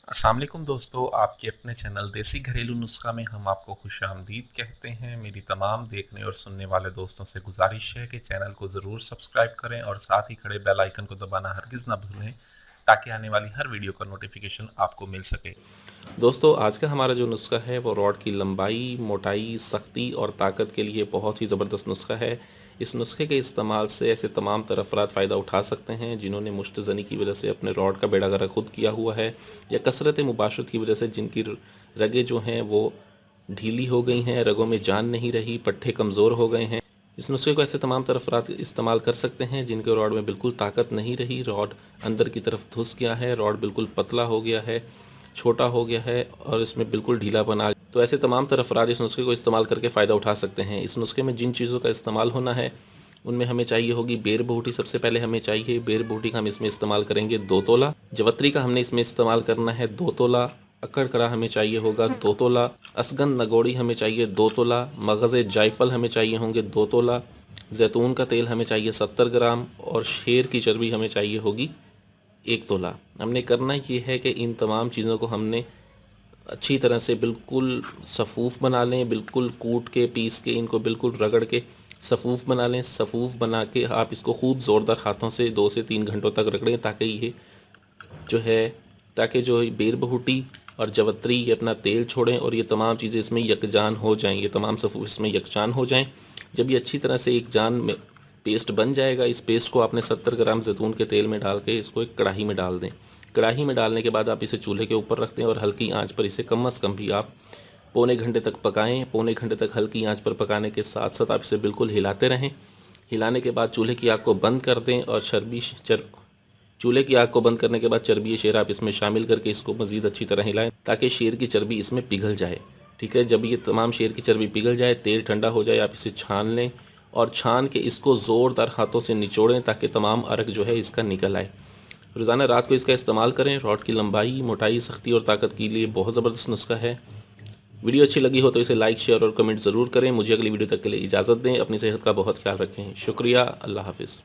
अस्सलाम वालेकुम दोस्तों, आपके अपने चैनल देसी घरेलू नुस्खा में हम आपको खुशामदीद कहते हैं। मेरी तमाम देखने और सुनने वाले दोस्तों से गुजारिश है कि चैनल को ज़रूर सब्सक्राइब करें और साथ ही खड़े बेल आइकन को दबाना हरगिज़ ना भूलें, ताकि आने वाली हर वीडियो का नोटिफिकेशन आपको मिल सके। दोस्तों आज का हमारा जो नुस्खा है वो रॉड की लंबाई, मोटाई, सख्ती और ताकत के लिए बहुत ही ज़बरदस्त नुस्खा है। इस नुस्खे के इस्तेमाल से ऐसे तमाम तर अफराद फ़ायदा उठा सकते हैं जिन्होंने मुश्तज़नी की वजह से अपने रॉड का बेड़ा गर्क खुद किया हुआ है, या कसरत मुबाशरत की वजह से जिनकी रगें जो हैं वो ढीली हो गई हैं, रगों में जान नहीं रही, पट्ठे कमज़ोर हो गए हैं। इस नुस्खे को ऐसे तमाम तर अफराद इस्तेमाल कर सकते हैं जिनके रॉड में बिल्कुल ताकत नहीं रही, रॉड अंदर की तरफ धुस गया है, रॉड बिल्कुल पतला हो गया है, छोटा हो गया है और इसमें बिल्कुल ढीलापन आ गया। तो ऐसे तमाम तर अफराद इस नुस्खे को इस्तेमाल करके फ़ायदा उठा सकते हैं। इस नुस्खे में जिन चीज़ों का इस्तेमाल होना है उनमें हमें चाहिए होगी बेर बहूटी। सबसे पहले हमें चाहिए बेर बहूटी का हम इसमें इस्तेमाल करेंगे 2 तोला। जवत्री का हमने इसमें इस्तेमाल करना है 2 तोला। अक्कड़ करा हमें चाहिए होगा 2 तोला। असगन नगोड़ी हमें चाहिए 2 तोला। मगज़ जायफल हमें चाहिए होंगे 2 तोला। जैतून का तेल हमें चाहिए 70 ग्राम और शेर की चर्बी हमें चाहिए होगी 1 तोला। हमने करना ये है कि इन तमाम चीज़ों को हमने अच्छी तरह से बिल्कुल सफ़ूफ़ बना लें, बिल्कुल कूट के पीस के इनको बिल्कुल रगड़ के सफ़ूफ़ बना लें। सफ़ूफ़ बना के आप इसको खूब ज़ोरदार हाथों से 2 से 3 घंटों तक रगड़ें, ताकि ये जो है ताकि जो बेर बहूटी और जवत्री ये अपना तेल छोड़ें और ये तमाम चीज़ें इसमें यकजान हो जाएं, ये तमाम सफ़ूफ़ इसमें यकजान हो जाएं। जब ये अच्छी तरह से एक जान में पेस्ट बन जाएगा, इस पेस्ट को आपने 70 ग्राम जैतून के तेल में डाल के इसको एक कढ़ाई में डाल दें। कढ़ाई में डालने के बाद आप इसे चूल्हे के ऊपर रख दें और हल्की आंच पर इसे कम से कम भी आप पौने घंटे तक पकाएं। पौने घंटे तक हल्की आंच पर पकाने के साथ साथ आप इसे बिल्कुल हिलाते रहें। हिलाने के बाद चूल्हे की आग को बंद कर दें और चूल्हे की आग को बंद करने के बाद चर्बी शेर आप इसमें शामिल करके इसको मज़ीद अच्छी तरह हिलाएं, ताकि शेर की चर्बी इसमें पिघल जाए। ठीक है, जब ये तमाम शेर की चर्बी पिघल जाए, तेल ठंडा हो जाए, आप इसे छान लें और छान के इसको ज़ोरदार हाथों से निचोड़ें ताकि तमाम अरक जो है इसका निकल आए। रोज़ाना रात को इसका इस्तेमाल करें। रॉड की लंबाई, मोटाई, सख्ती और ताकत के लिए बहुत ज़बरदस्त नुस्खा है। वीडियो अच्छी लगी हो तो इसे लाइक, शेयर और कमेंट ज़रूर करें। मुझे अगली वीडियो तक के लिए इजाज़त दें। अपनी सेहत का बहुत ख्याल रखें। शुक्रिया। अल्लाह हाफ़िज़।